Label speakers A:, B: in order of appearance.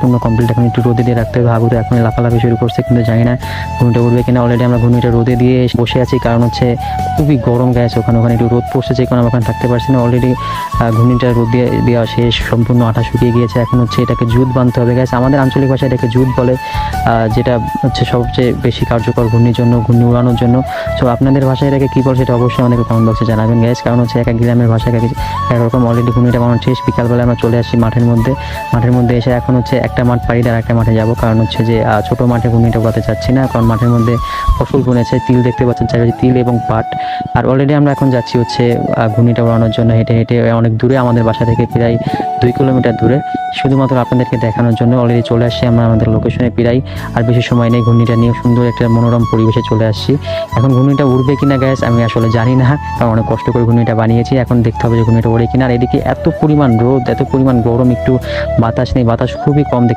A: পূর্ণ কমপ্লিট। এখন একটু রোদে দিয়ে রাখতে হবে। হাবুতে এখন লাফালাফি শুরু করছে, কিন্তু জানি না ঘুগনিটা উঠবে কিনা। অলরেডি আমরা ঘুগনিটা রোদে দিয়ে বসে আছি, কারণ হচ্ছে খুবই গরম গ্যাস। ওখানে একটু রোদ পড়ছে, যে কারণে ওখানে থাকতে পারছি না। অলরেডি ঘুগনিটা রোদ দিয়ে দেওয়া শেষ, সম্পূর্ণ আঠা শুকিয়ে গিয়েছে। এখন হচ্ছে এটাকে জুত বাঁধতে হবে গ্যাস। আমাদের আঞ্চলিক ভাষায় এটাকে জুত বলে, যেটা হচ্ছে সবচেয়ে বেশি কার্যকর ঘূর্ণির জন্য, ঘূর্ণি উড়ানোর জন্য। সো আপনাদের ভাষায় এটাকে কী বলে সেটা অবশ্যই আমাদেরকে কমেন্ট বক্সে জানাবেন গ্যাস, কারণ হচ্ছে এক এক গ্রামের ভাষা একরকম। অলরেডি ঘূর্ণিটা বানানো শেষ। বিকালবেলা আমরা চলে আসছি মাঠের মধ্যে এসে এখন হচ্ছে একটা মাঠ পাড়ি দিয়ে আরেকটা মাঠে যাব, কারণ হচ্ছে যে ছোটো মাঠে ঘূর্ণিটা উড়াতে চাচ্ছি না, কারণ মাঠের মধ্যে ফসল বুনেছে, তিল দেখতে পাচ্ছেন চারিপাশে তিল এবং পাট। আর অলরেডি আমরা এখন যাচ্ছি হচ্ছে ঘূর্ণিটা উড়ানোর জন্য, হেঁটে হেঁটে অনেক দূরে, আমাদের বাসা থেকে প্রায় 2 কিলোমিটার দূরে, শুধুমাত্র আপনাদেরকে দেখানোর জন্য। অলরেডি চলে আসছি আমরা আমাদের লোকেশনে প্রায়, আর বেশি সময় নেই। ঘূর্ণিটা নিয়ে সুন্দর একটা মনোরম পরিবেশে চলে আসছি। এখন ঘূর্ণিটা উড়বে কিনা গ্যাস আমি আসলে জানি না, কারণ অনেক কষ্ট করে ঘূর্ণিটা বানিয়েছি। এখন দেখতে হবে যে ঘূর্ণিটা উড়ে কিনা। আর এদিকে এত পরিমাণ রোদ, এত পরিমাণ গরম, একটু বাতাস নেই, বাতাস খুবই কম।